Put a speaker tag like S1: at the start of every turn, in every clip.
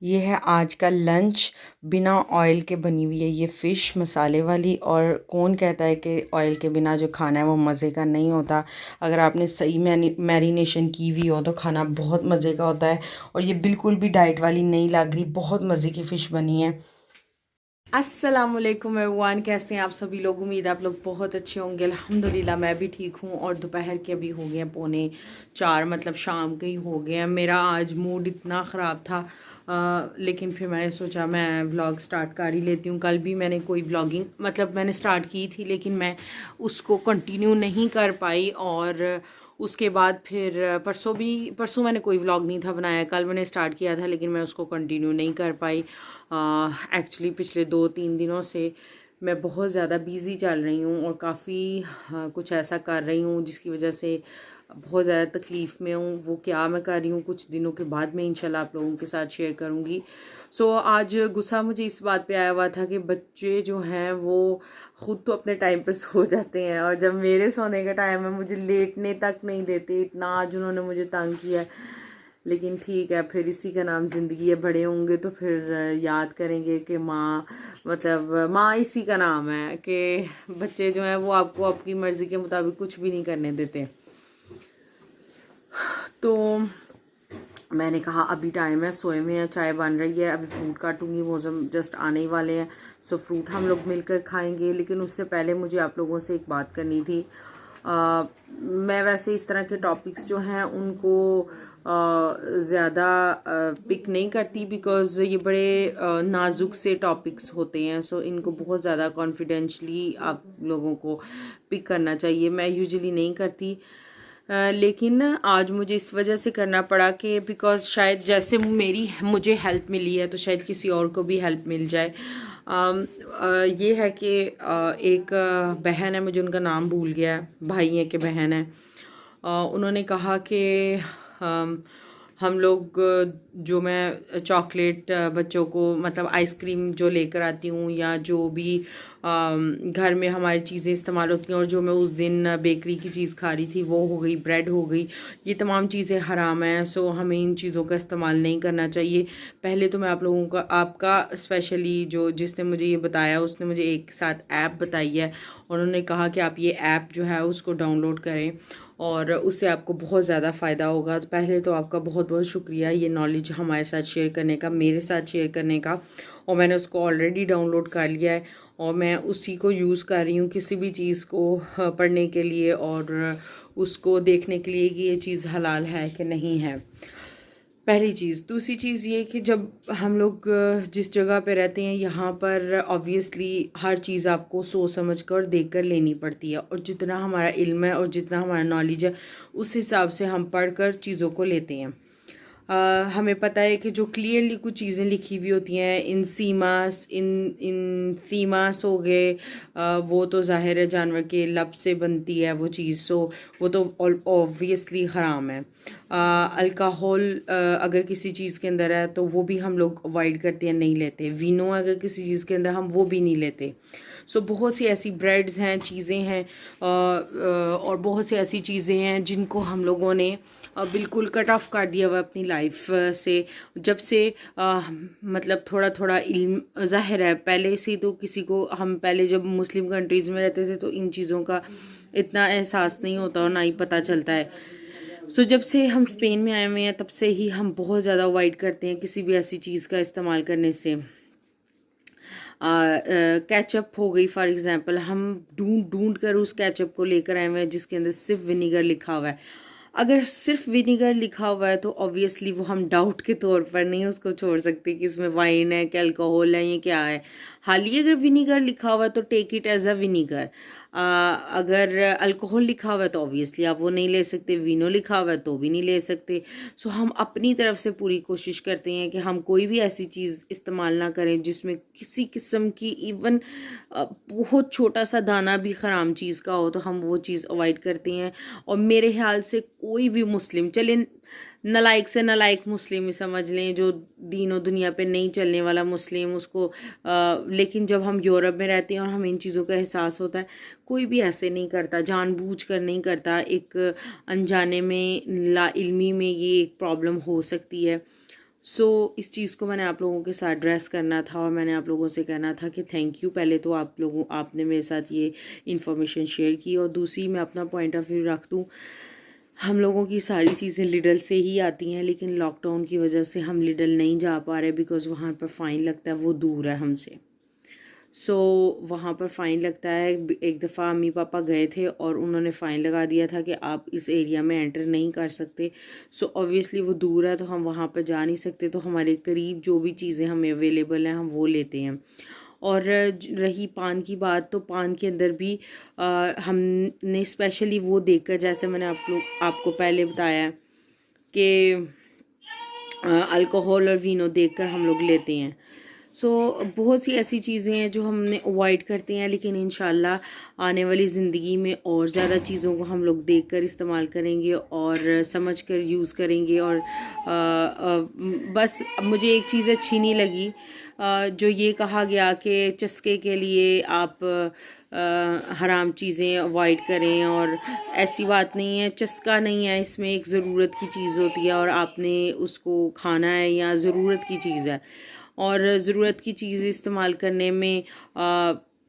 S1: ये है आज का लंच। बिना ऑयल के बनी हुई है ये फ़िश मसाले वाली। और कौन कहता है कि ऑयल के बिना जो खाना है वो मज़े का नहीं होता। अगर आपने सही मैरिनेशन की हुई हो तो खाना बहुत मज़े का होता है। और ये बिल्कुल भी डाइट वाली नहीं लग रही, बहुत मज़े की फ़िश बनी है। अस्सलाम वालेकुम एवरीवन, कैसे हैं आप सभी लोग। उम्मीद है आप लोग बहुत अच्छे होंगे। अल्हम्दुलिल्लाह मैं भी ठीक हूँ। और दोपहर के अभी हो गए हैं 3:45, मतलब शाम के ही हो गए हैं। मेरा आज मूड इतना ख़राब था, लेकिन फिर मैंने सोचा मैं व्लॉग स्टार्ट कर ही लेती हूँ। कल भी मैंने कोई व्लॉगिंग मतलब मैंने स्टार्ट की थी, लेकिन मैं उसको कंटिन्यू नहीं कर पाई। और उसके बाद फिर परसों मैंने कोई व्लॉग नहीं था बनाया। कल मैंने स्टार्ट किया था लेकिन मैं उसको कंटिन्यू नहीं कर पाई। एक्चुअली पिछले 2-3 दिनों से मैं बहुत ज़्यादा बिज़ी चल रही हूँ और काफ़ी कुछ ऐसा कर रही हूँ जिसकी वजह से बहुत ज़्यादा तकलीफ़ में हूँ। वो क्या मैं कर रही हूँ कुछ दिनों के बाद मैं इंशाल्लाह आप लोगों के साथ शेयर करूँगी। आज गुस्सा मुझे इस बात पे आया हुआ था कि बच्चे जो हैं वो ख़ुद तो अपने टाइम पे सो जाते हैं, और जब मेरे सोने का टाइम है मुझे लेटने तक नहीं देते। इतना आज उन्होंने मुझे तंग किया है। लेकिन ठीक है, फिर इसी का नाम ज़िंदगी है। बड़े होंगे तो फिर याद करेंगे कि माँ, मतलब माँ इसी का नाम है कि बच्चे जो हैं वो आपको आपकी मर्ज़ी के मुताबिक कुछ भी नहीं करने देते। तो मैंने कहा अभी टाइम है, सोए में है, चाय बन रही है, अभी फ्रूट काटूंगी, मौसम जस्ट आने ही वाले हैं। फ्रूट हम लोग मिलकर खाएंगे। लेकिन उससे पहले मुझे आप लोगों से एक बात करनी थी। मैं वैसे इस तरह के टॉपिक्स जो हैं उनको ज़्यादा पिक नहीं करती, बिकॉज़ ये बड़े नाजुक से टॉपिक्स होते हैं। इनको बहुत ज़्यादा कॉन्फिडेंशली आप लोगों को पिक करना चाहिए। मैं यूजुअली नहीं करती, लेकिन ना आज मुझे इस वजह से करना पड़ा कि बिकॉज़ शायद जैसे मुझे हेल्प मिली है तो शायद किसी और को भी हेल्प मिल जाए। ये है कि एक बहन है, मुझे उनका नाम भूल गया है, भाई है कि बहन है। उन्होंने कहा कि हम लोग जो मैं चॉकलेट बच्चों को मतलब आइसक्रीम जो लेकर आती हूँ या जो भी घर में हमारी चीज़ें इस्तेमाल होती हैं, और जो मैं उस दिन बेकरी की चीज़ खा रही थी वो हो गई, ब्रेड हो गई, ये तमाम चीज़ें हराम हैं। हमें इन चीज़ों का इस्तेमाल नहीं करना चाहिए। पहले तो मैं आप लोगों का आपका स्पेशली जो जिसने मुझे ये बताया उसने मुझे एक साथ ऐप बताई है। उन्होंने कहा कि आप ये ऐप जो है उसको डाउनलोड करें और उससे आपको बहुत ज़्यादा फ़ायदा होगा। तो पहले तो आपका बहुत बहुत शुक्रिया ये नॉलेज हमारे साथ शेयर करने का, मेरे साथ शेयर करने का। और मैंने उसको ऑलरेडी डाउनलोड कर लिया है और मैं उसी को यूज़ कर रही हूँ किसी भी चीज़ को पढ़ने के लिए और उसको देखने के लिए कि ये चीज़ हलाल है कि नहीं है। पहली चीज़। दूसरी चीज़ ये कि जब हम लोग जिस जगह पे रहते हैं यहाँ पर ऑब्वियसली हर चीज़ आपको सोच समझ कर देख कर लेनी पड़ती है, और जितना हमारा इल्म है और जितना हमारा नॉलेज है उस हिसाब से हम पढ़ कर चीज़ों को लेते हैं। हमें पता है कि जो क्लियरली कुछ चीज़ें लिखी हुई होती हैं, इन सीमास इन इन थीमास हो गए, वो तो ज़ाहिर है जानवर के लब से बनती है वो चीज़, वो तो ऑब्वियसली हराम है। अल्कोहल अगर किसी चीज़ के अंदर है तो वो भी हम लोग अवॉइड करते हैं, नहीं लेते। वीनो अगर किसी चीज़ के अंदर, हम वो भी नहीं लेते। बहुत सी ऐसी ब्रेड्स हैं, चीज़ें हैं और बहुत सी ऐसी चीज़ें हैं जिनको हम लोगों ने बिल्कुल कट ऑफ कर दिया हुआ अपनी लाइफ से। जब से मतलब थोड़ा थोड़ा इल्म, ज़ाहिर है पहले से तो किसी को, हम पहले जब मुस्लिम कंट्रीज़ में रहते थे तो इन चीज़ों का इतना एहसास नहीं होता और ना ही पता चलता है। जब से हम स्पेन में आए हुए हैं तब से ही हम बहुत ज़्यादा अवॉइड करते हैं किसी भी ऐसी चीज़ का इस्तेमाल करने से। केचप हो गई फॉर एग्ज़ाम्पल, हम ढूंढ ढूंढ कर उस केचप को लेकर आए हुए हैं जिसके अंदर सिर्फ विनीगर लिखा हुआ है। अगर सिर्फ विनीगर लिखा हुआ है तो ऑब्वियसली वो हम डाउट के तौर पर नहीं उसको छोड़ सकते कि इसमें वाइन है, क्या अल्कोहल है, ये क्या है। हाल ही अगर विनीगर लिखा हुआ है तो take it as a vinegar. अगर अल्कोहल लिखा हुआ है तो ऑब्वियसली आप वो नहीं ले सकते, वीनो लिखा हुआ है तो भी नहीं ले सकते। हम अपनी तरफ से पूरी कोशिश करते हैं कि हम कोई भी ऐसी चीज़ इस्तेमाल ना करें जिसमें किसी किस्म की इवन बहुत छोटा सा दाना भी ख़राम चीज़ का हो, तो हम वो चीज़ अवॉइड करते हैं। और मेरे ख्याल से कोई भी मुस्लिम, चले नालायक से नालायक मुस्लिम ही समझ लें, जो दीन और दुनिया पे नहीं चलने वाला मुस्लिम, उसको लेकिन जब हम यूरोप में रहते हैं और हमें इन चीज़ों का एहसास होता है, कोई भी ऐसे नहीं करता, जानबूझ कर नहीं करता। एक अनजाने में, ला इल्मी में ये एक प्रॉब्लम हो सकती है। इस चीज़ को मैंने आप लोगों के साथ एड्रेस करना था और मैंने आप लोगों से कहना था कि थैंक यू। पहले तो आपने मेरे साथ ये इन्फॉर्मेशन शेयर की, और दूसरी मैं अपना पॉइंट ऑफ व्यू रख दूँ। हम लोगों की सारी चीज़ें लिडल से ही आती हैं, लेकिन लॉकडाउन की वजह से हम लिडल नहीं जा पा रहे बिकॉज़ वहाँ पर फ़ाइन लगता है, वो दूर है हमसे। वहाँ पर फ़ाइन लगता है। एक दफ़ा मम्मी पापा गए थे और उन्होंने फ़ाइन लगा दिया था कि आप इस एरिया में एंटर नहीं कर सकते। ऑब्वियसली वो दूर है तो हम वहाँ पर जा नहीं सकते, तो हमारे करीब जो भी चीज़ें हमें अवेलेबल हैं हम वो लेते हैं। और रही पान की बात, तो पान के अंदर भी हमने स्पेशली वो देखकर, जैसे मैंने आपको पहले बताया कि अल्कोहल और वीनो देखकर हम लोग लेते हैं। बहुत सी ऐसी चीज़ें हैं जो हमने अवॉइड करते हैं, लेकिन इंशाल्लाह आने वाली ज़िंदगी में और ज़्यादा चीज़ों को हम लोग देखकर इस्तेमाल करेंगे और समझकर यूज़ करेंगे। और बस मुझे एक चीज़ अच्छी नहीं लगी, जो ये कहा गया कि चस्के के लिए आप हराम चीज़ें अवॉइड करें, और ऐसी बात नहीं है। चस्का नहीं है इसमें, एक ज़रूरत की चीज़ होती है और आपने उसको खाना है या ज़रूरत की चीज़ है। और ज़रूरत की चीज़ इस्तेमाल करने में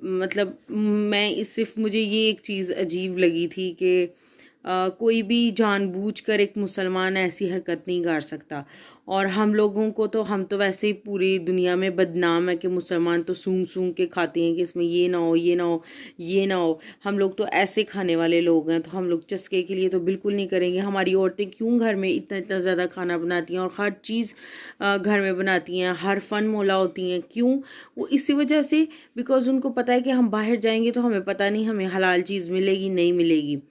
S1: मतलब मुझे ये एक चीज़ अजीब लगी थी कि कोई भी जानबूझकर एक मुसलमान ऐसी हरकत नहीं कर सकता। और हम लोगों को तो, हम तो वैसे ही पूरी दुनिया में बदनाम है कि मुसलमान तो सूंघ सूंघ के खाते हैं कि इसमें ये ना हो, ये ना हो, ये ना हो। हम लोग तो ऐसे खाने वाले लोग हैं, तो हम लोग चस्के के लिए तो बिल्कुल नहीं करेंगे। हमारी औरतें क्यों घर में इतना इतना ज़्यादा खाना बनाती हैं और हर चीज़ घर में बनाती हैं, हर फन मोला होती हैं, क्यों? वो इसी वजह से, बिकॉज़ उनको पता है कि हम बाहर जाएंगे तो हमें पता नहीं हमें हलाल चीज़ मिलेगी नहीं मिलेगी।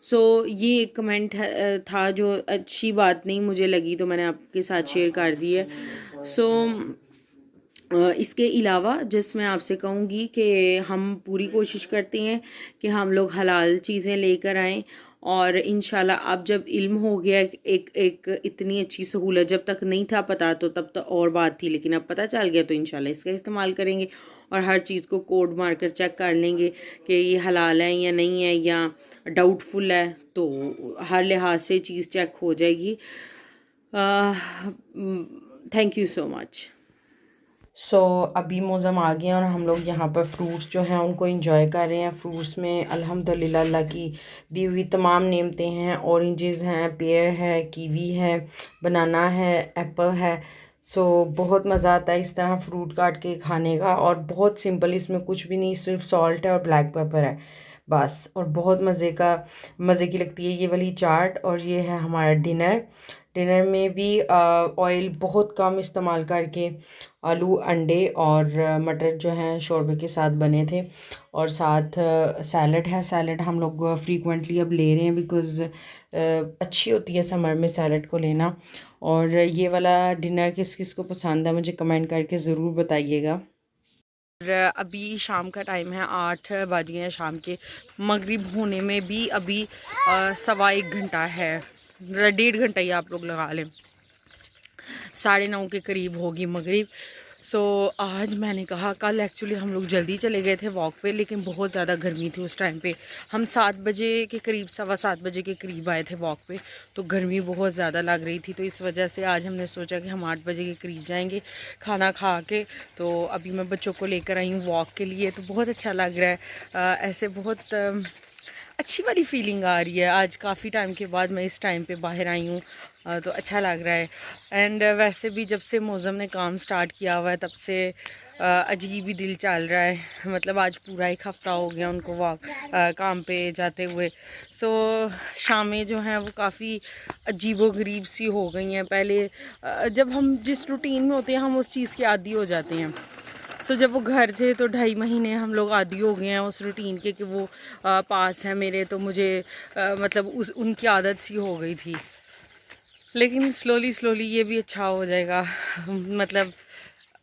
S1: ये एक कमेंट था जो अच्छी बात नहीं मुझे लगी, तो मैंने आपके साथ शेयर कर दी है। इसके अलावा मैं आपसे कहूँगी कि हम पूरी कोशिश करते हैं कि हम लोग हलाल चीज़ें लेकर आएँ, और इंशाल्लाह अब जब इल्म हो गया, एक इतनी अच्छी सहूलत जब तक नहीं था पता तो तब तो और बात थी, लेकिन अब पता चल गया तो इंशाल्लाह इसका इस्तेमाल करेंगे और हर चीज़ को कोड मार कर चेक कर लेंगे कि ये हलाल है या नहीं है या डाउटफुल है, तो हर लिहाज से चीज़ चेक हो जाएगी। Thank you so much. अभी मौसम आ गया और हम लोग यहाँ पर फ्रूट्स जो हैं उनको एंजॉय कर रहे हैं। फ्रूट्स में अल्हम्दुलिल्लाह अल्लाह की दी हुई तमाम नेमतें हैं। ऑरेंजेस हैं, पेयर है, कीवी है, बनाना है, एप्पल है। बहुत मज़ा आता है इस तरह फ्रूट काट के खाने का, और बहुत सिंपल, इसमें कुछ भी नहीं, सिर्फ सॉल्ट है और ब्लैक पेपर है बस, और बहुत मज़े की लगती है ये वाली चाट। और ये है हमारा डिनर में भी ऑयल बहुत कम इस्तेमाल करके आलू, अंडे और मटर जो हैं शोरबे के साथ बने थे, और साथ सैलड है। सैलड हम लोग फ्रीक्वेंटली अब ले रहे हैं बिकॉज़ अच्छी होती है समर में सैलड को लेना। और ये वाला डिनर किस किस को पसंद है मुझे कमेंट करके ज़रूर बताइएगा। अभी शाम का टाइम है, 8 बज गए हैं शाम के। मगरिब होने में भी अभी 1.25 घंटा है, 1.5 घंटा ही आप लोग लगा लें, 9:30 के करीब होगी मगरिब। आज मैंने कहा, कल एक्चुअली हम लोग जल्दी चले गए थे वॉक पे, लेकिन बहुत ज़्यादा गर्मी थी उस टाइम पे। हम 7 बजे के करीब, 7:15 बजे के करीब आए थे वॉक पे, तो गर्मी बहुत ज़्यादा लग रही थी। तो इस वजह से आज हमने सोचा कि हम 8 बजे के करीब जाएंगे खाना खा के। तो अभी मैं बच्चों को लेकर आई हूँ वॉक के लिए, तो बहुत अच्छा लग रहा है। ऐसे बहुत अच्छी वाली फीलिंग आ रही है। आज काफ़ी टाइम के बाद मैं इस टाइम पे बाहर आई हूँ, तो अच्छा लग रहा है। एंड वैसे भी जब से मौसम ने काम स्टार्ट किया हुआ है तब से अजीब ही दिल चल रहा है। मतलब आज पूरा 1 हफ़्ता हो गया उनको काम पे जाते हुए। शामें जो हैं वो काफ़ी अजीबोगरीब सी हो गई हैं। पहले जब हम जिस रूटीन में होते हैं हम उस चीज़ के आदी हो जाते हैं। जब वो घर थे तो 2.5 महीने हम लोग आदी हो गए हैं उस रूटीन के कि वो पास है मेरे, तो मुझे मतलब उनकी आदत सी हो गई थी। लेकिन स्लोली ये भी अच्छा हो जाएगा। मतलब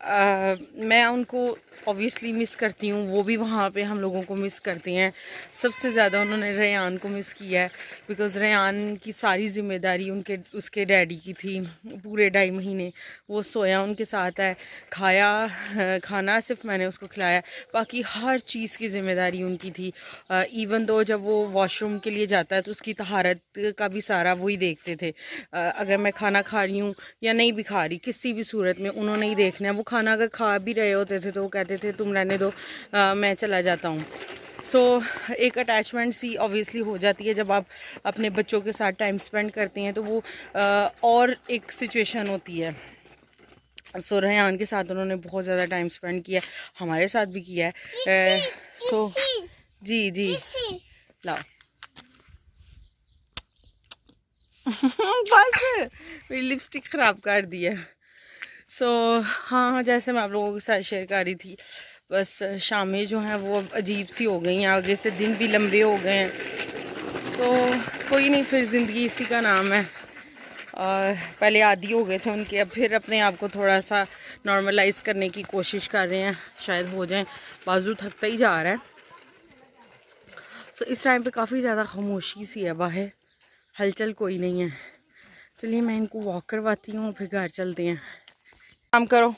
S1: मैं उनको ऑब्वियसली मिस करती हूँ, वो भी वहाँ पे हम लोगों को मिस करते हैं। सबसे ज़्यादा उन्होंने रेयान को मिस किया है, बिकॉज़ रेयान की सारी ज़िम्मेदारी उसके डैडी की थी। पूरे 2.5 महीने वो सोया उनके साथ है, खाना सिर्फ मैंने उसको खिलाया, बाकी हर चीज़ की ज़िम्मेदारी उनकी थी। इवन दो जब वो वॉशरूम के लिए जाता है तो उसकी तहारत का भी सारा वही देखते थे। अगर मैं खाना खा रही हूँ या नहीं भी खा रही, किसी भी सूरत में उन्होंने ही देखना है। वो खाना अगर खा भी रहे होते थे तो वो कहते थे तुम रहने दो, मैं चला जाता हूँ। एक अटैचमेंट सी ऑब्वियसली हो जाती है जब आप अपने बच्चों के साथ टाइम स्पेंड करते हैं, तो वो और एक सिचुएशन होती है। रेहान के साथ उन्होंने बहुत ज़्यादा टाइम स्पेंड किया, हमारे साथ भी किया है। जी जी लाओ बस मेरी लिपस्टिक ख़राब कर दी है। हाँ, जैसे मैं आप लोगों के साथ शेयर कर रही थी, बस शामें जो हैं वो अजीब सी हो गई हैं, आगे से दिन भी लंबे हो गए हैं। तो कोई नहीं, फिर ज़िंदगी इसी का नाम है। और पहले आदी हो गए थे उनके, अब फिर अपने आप को थोड़ा सा नॉर्मलाइज़ करने की कोशिश कर रहे हैं, शायद हो जाए। बाजू थकता ही जा रहा है। तो इस टाइम पे काफ़ी ज़्यादा खामोशी सी है बाहर, हलचल कोई नहीं है। चलिए मैं इनको वॉक करवाती हूँ, फिर घर चलते हैं। सलाम करो,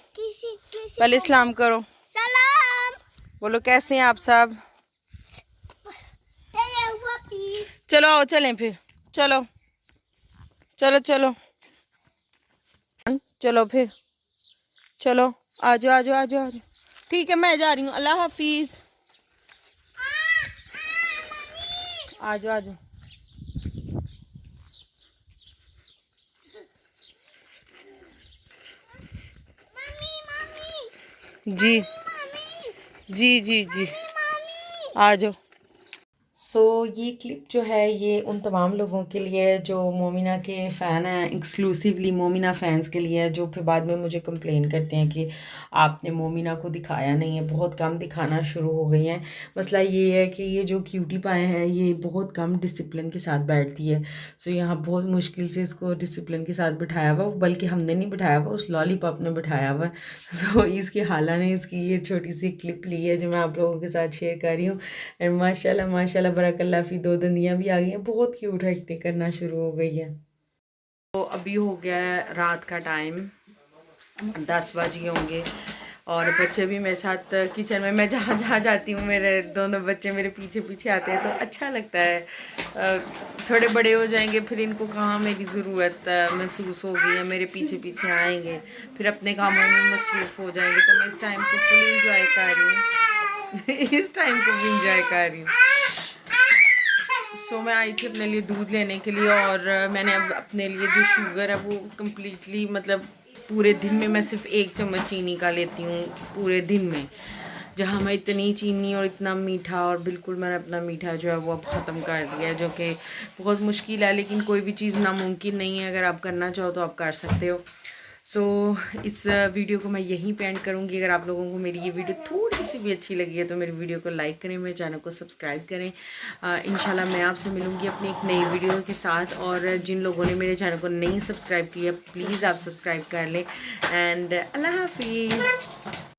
S1: पहले सलाम करो। सलाम बोलो, कैसे हैं आप सब? चलो आओ चलें फिर, चलो चलो चलो चलो फिर चलो, आ जाओ आ जाओ आ जाओ आ जाओ। ठीक है, मैं जा रही हूँ, अल्लाह हाफिज। आ जाओ आ जाओ। जी जी जी जी आ जाओ। ये क्लिप जो है ये उन तमाम लोगों के लिए है जो मोमिना के फ़ैन हैं, एक्सक्लूसिवली मोमिना फ़ैन्स के लिए है, जो फिर बाद में मुझे कंप्लेन करते हैं कि आपने मोमिना को दिखाया नहीं है, बहुत कम दिखाना शुरू हो गई हैं। मसला ये है कि ये जो क्यूटी पाए हैं ये बहुत कम डिसिप्लिन के साथ बैठती है। यहाँ बहुत मुश्किल से इसको डिसिप्लिन के साथ बिठाया हुआ, बल्कि हमने नहीं बिठाया हुआ, उस लॉलीपॉप ने बिठाया हुआ। इसकी हाला ने इसकी ये छोटी सी क्लिप ली है जो मैं आप लोगों के साथ शेयर कर रही हूँ। एंड माशाल्लाह माशाल्लाह बरकल्ला फी, 2 दंदियाँ भी आ गई हैं, बहुत क्यूट एक्टिंग करना शुरू हो गई है। तो अभी हो गया है रात का टाइम, 10 बज गए होंगे और बच्चे भी मेरे साथ किचन में, मैं जहाँ जहाँ जाती हूँ मेरे दोनों बच्चे मेरे पीछे पीछे आते हैं, तो अच्छा लगता है। थोड़े बड़े हो जाएंगे फिर इनको कहाँ मेरी ज़रूरत महसूस होगी, या मेरे पीछे पीछे आएंगे, फिर अपने कामों में मसरूफ़ हो जाएंगे। तो मैं इस टाइम को फुल इंजॉय कर रही हूँ इस टाइम को भी इंजॉय कर रही हूँ। मैं आई थी अपने लिए दूध लेने के लिए, और मैंने अब अपने लिए जो शुगर है वो कम्प्लीटली, मतलब पूरे दिन में मैं सिर्फ 1 चम्मच चीनी का लेती हूँ पूरे दिन में। जहाँ मैं इतनी चीनी और इतना मीठा, और बिल्कुल मैंने अपना मीठा जो है वो अब ख़त्म कर दिया है, जो कि बहुत मुश्किल है, लेकिन कोई भी चीज़ नामुमकिन नहीं है। अगर आप करना चाहो तो आप कर सकते हो। इस वीडियो को मैं यहीं पे एंड करूँगी। अगर आप लोगों को मेरी ये वीडियो थोड़ी सी भी अच्छी लगी है तो मेरी वीडियो को लाइक करें, मेरे चैनल को सब्सक्राइब करें। इंशाल्लाह मैं आपसे मिलूँगी अपनी एक नई वीडियो के साथ। और जिन लोगों ने मेरे चैनल को नहीं सब्सक्राइब किया, प्लीज़ आप सब्सक्राइब कर लें। एंड अल्लाह हाफिज़।